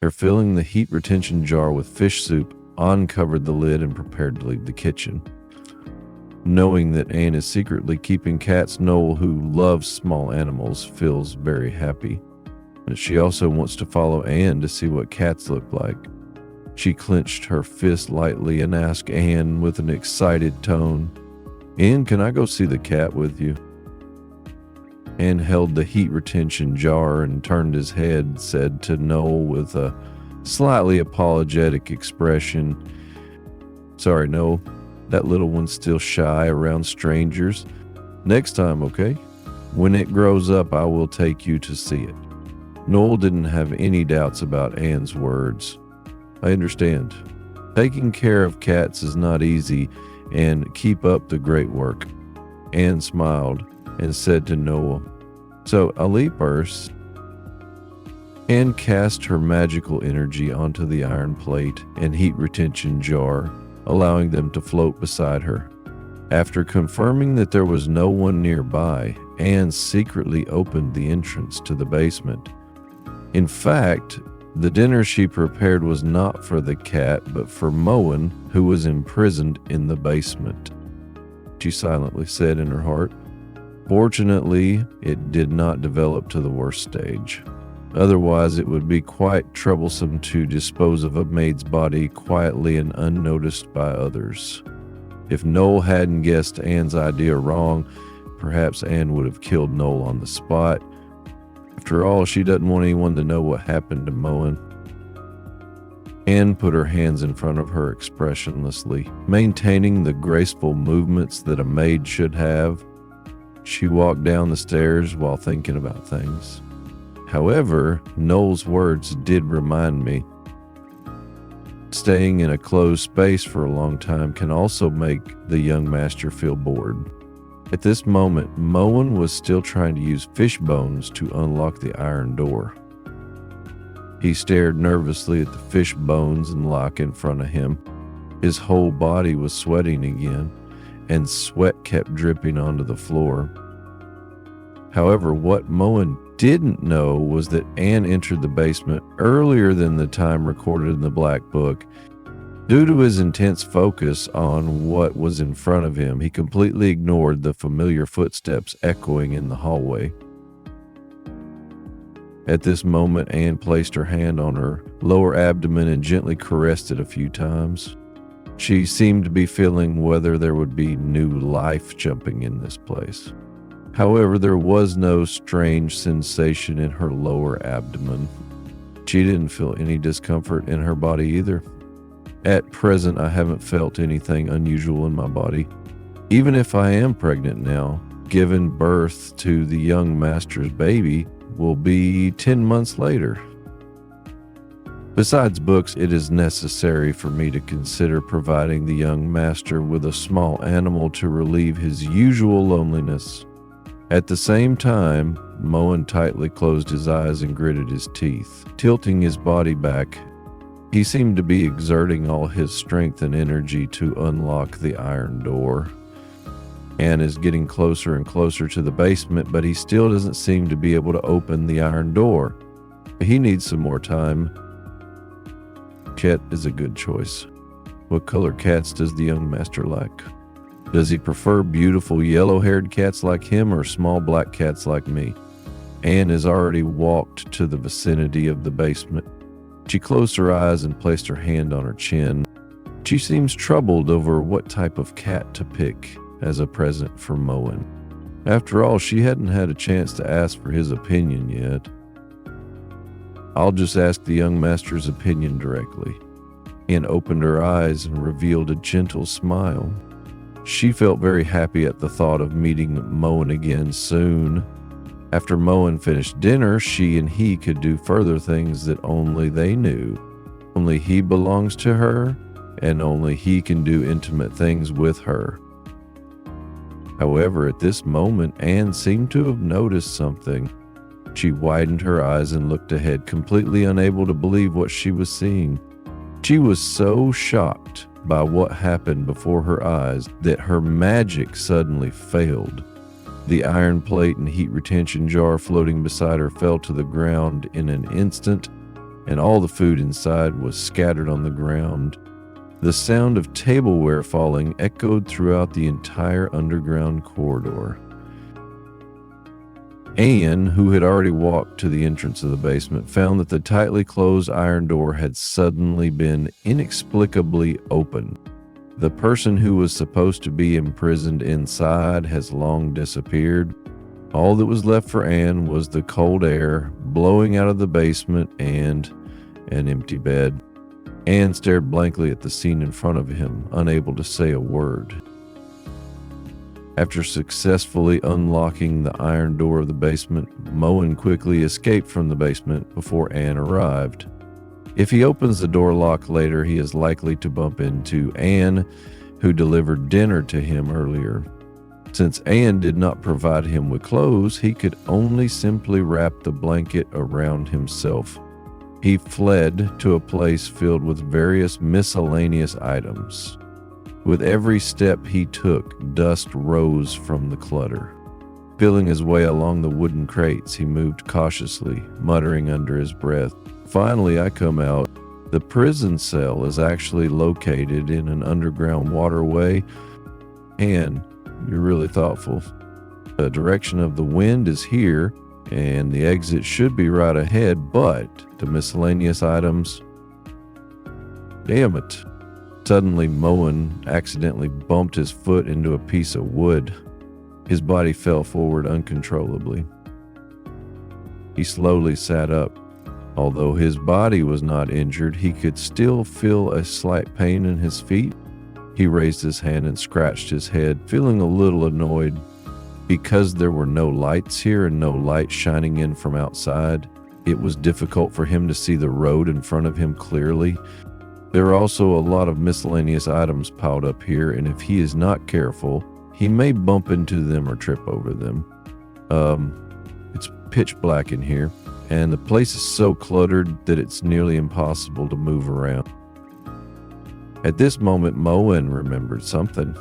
Her filling the heat retention jar with fish soup, uncovered the lid and prepared to leave the kitchen. Knowing that Anne is secretly keeping cats, Noel, who loves small animals, feels very happy. But she also wants to follow Anne to see what cats look like. She clenched her fist lightly and asked Anne with an excited tone, "Anne, can I go see the cat with you?" Anne held the heat retention jar and turned his head, said to Noel with a slightly apologetic expression, "Sorry, Noel. That little one's still shy around strangers. Next time, okay? When it grows up, I will take you to see it." Noel didn't have any doubts about Anne's words. "I understand. Taking care of cats is not easy, and keep up the great work." Anne smiled and said to Noel, "So I'll leave first." Anne cast her magical energy onto the iron plate and heat retention jar, allowing them to float beside her. After confirming that there was no one nearby, Anne secretly opened the entrance to the basement. In fact, the dinner she prepared was not for the cat, but for Moen, who was imprisoned in the basement. She silently said in her heart. Fortunately, it did not develop to the worst stage. Otherwise, it would be quite troublesome to dispose of a maid's body quietly and unnoticed by others. If Noel hadn't guessed Anne's idea wrong, perhaps Anne would have killed Noel on the spot. After all, she doesn't want anyone to know what happened to Moen. Anne put her hands in front of her expressionlessly, maintaining the graceful movements that a maid should have. She walked down the stairs while thinking about things. However, Noel's words did remind me. Staying in a closed space for a long time can also make the young master feel bored. At this moment, Moen was still trying to use fish bones to unlock the iron door. He stared nervously at the fish bones and lock in front of him. His whole body was sweating again, and sweat kept dripping onto the floor. However, what Moen didn't know was that Anne entered the basement earlier than the time recorded in the Black Book. Due to his intense focus on what was in front of him, he completely ignored the familiar footsteps echoing in the hallway. At this moment, Anne placed her hand on her lower abdomen and gently caressed it a few times. She seemed to be feeling whether there would be new life jumping in this place. However, there was no strange sensation in her lower abdomen. She didn't feel any discomfort in her body either. At present, I haven't felt anything unusual in my body. Even if I am pregnant now, giving birth to the young master's baby will be 10 months later. Besides books, it is necessary for me to consider providing the young master with a small animal to relieve his usual loneliness. At the same time, Moen tightly closed his eyes and gritted his teeth, tilting his body back. He seemed to be exerting all his strength and energy to unlock the iron door. Anne is getting closer and closer to the basement, but he still doesn't seem to be able to open the iron door. He needs some more time. Cat is a good choice. What color cats does the young master like? Does he prefer beautiful yellow-haired cats like him or small black cats like me? Anne has already walked to the vicinity of the basement. She closed her eyes and placed her hand on her chin. She seems troubled over what type of cat to pick as a present for Moen. After all, she hadn't had a chance to ask for his opinion yet. I'll just ask the young master's opinion directly. Anne opened her eyes and revealed a gentle smile. She felt very happy at the thought of meeting Moen again soon. After Moen finished dinner, she and he could do further things that only they knew. Only he belongs to her, and only he can do intimate things with her. However, at this moment, Anne seemed to have noticed something. She widened her eyes and looked ahead, completely unable to believe what she was seeing. She was so shocked by what happened before her eyes that her magic suddenly failed. The iron plate and heat retention jar floating beside her fell to the ground in an instant, and all the food inside was scattered on the ground. The sound of tableware falling echoed throughout the entire underground corridor. Anne, who had already walked to the entrance of the basement, found that the tightly closed iron door had suddenly been inexplicably opened. The person who was supposed to be imprisoned inside has long disappeared. All that was left for Anne was the cold air blowing out of the basement and an empty bed. Anne stared blankly at the scene in front of him, unable to say a word. After successfully unlocking the iron door of the basement, Moen quickly escaped from the basement before Anne arrived. If he opens the door lock later, he is likely to bump into Anne, who delivered dinner to him earlier. Since Anne did not provide him with clothes, he could only simply wrap the blanket around himself. He fled to a place filled with various miscellaneous items. With every step he took, dust rose from the clutter. Feeling his way along the wooden crates, he moved cautiously, muttering under his breath. Finally, I come out. The prison cell is actually located in an underground waterway. And you're really thoughtful. The direction of the wind is here, and the exit should be right ahead, but the miscellaneous items... Damn it. Suddenly, Moen accidentally bumped his foot into a piece of wood. His body fell forward uncontrollably. He slowly sat up. Although his body was not injured, he could still feel a slight pain in his feet. He raised his hand and scratched his head, feeling a little annoyed. Because there were no lights here and no light shining in from outside, it was difficult for him to see the road in front of him clearly. There are also a lot of miscellaneous items piled up here, and if he is not careful, he may bump into them or trip over them. It's pitch black in here, and the place is so cluttered that it's nearly impossible to move around. At this moment, Moen remembered something.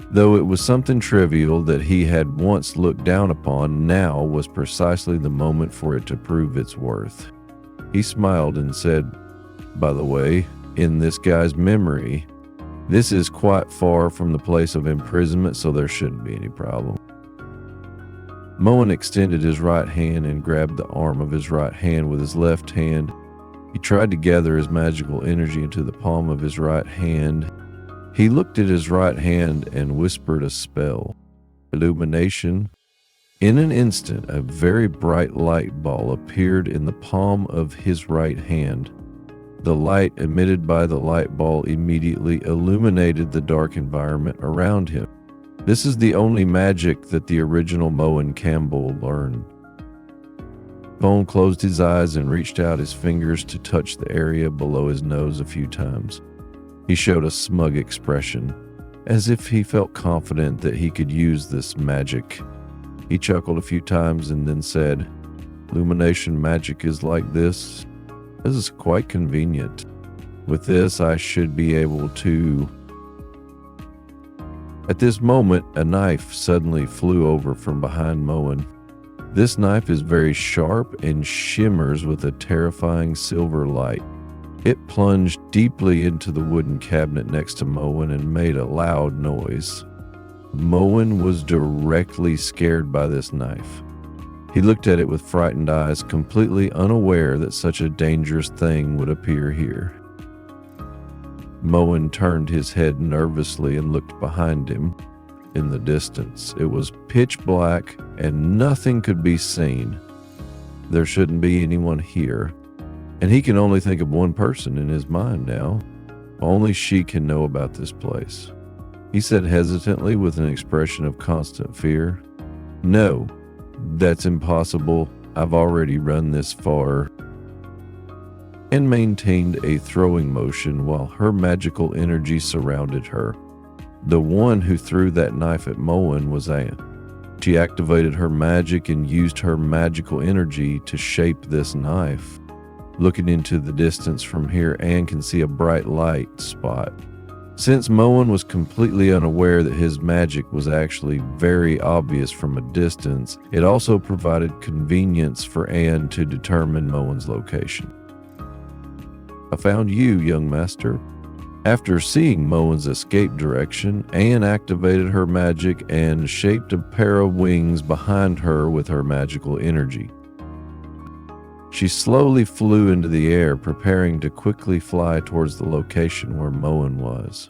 Though it was something trivial that he had once looked down upon, now was precisely the moment for it to prove its worth. He smiled and said, "By the way, in this guy's memory, this is quite far from the place of imprisonment, so there shouldn't be any problem." Moen extended his right hand and grabbed the arm of his right hand with his left hand. He tried to gather his magical energy into the palm of his right hand. He looked at his right hand and whispered a spell. Illumination. In an instant, a very bright light ball appeared in the palm of his right hand. The light emitted by the light ball immediately illuminated the dark environment around him. This is the only magic that the original Moen Campbell learned. Moen closed his eyes and reached out his fingers to touch the area below his nose a few times. He showed a smug expression, as if he felt confident that he could use this magic. He chuckled a few times and then said, "Illumination magic is like this. This is quite convenient. With this, I should be able to..." At this moment, a knife suddenly flew over from behind Moen. This knife is very sharp and shimmers with a terrifying silver light. It plunged deeply into the wooden cabinet next to Moen and made a loud noise. Moen was directly scared by this knife. He looked at it with frightened eyes, completely unaware that such a dangerous thing would appear here. Moen turned his head nervously and looked behind him. In the distance, it was pitch black and nothing could be seen. There shouldn't be anyone here, and he can only think of one person in his mind now. Only she can know about this place. He said hesitantly with an expression of constant fear, "No, that's impossible. I've already run this far," and maintained a throwing motion while her magical energy surrounded her. The one who threw that knife at Moen was Anne. She activated her magic and used her magical energy to shape this knife. Looking into the distance from here, Anne can see a bright light spot. Since Moen was completely unaware that his magic was actually very obvious from a distance, it also provided convenience for Anne to determine Moen's location. I found you, young master." After seeing Moen's escape direction, Anne activated her magic and shaped a pair of wings behind her with her magical energy. She slowly flew into the air, preparing to quickly fly towards the location where Moen was.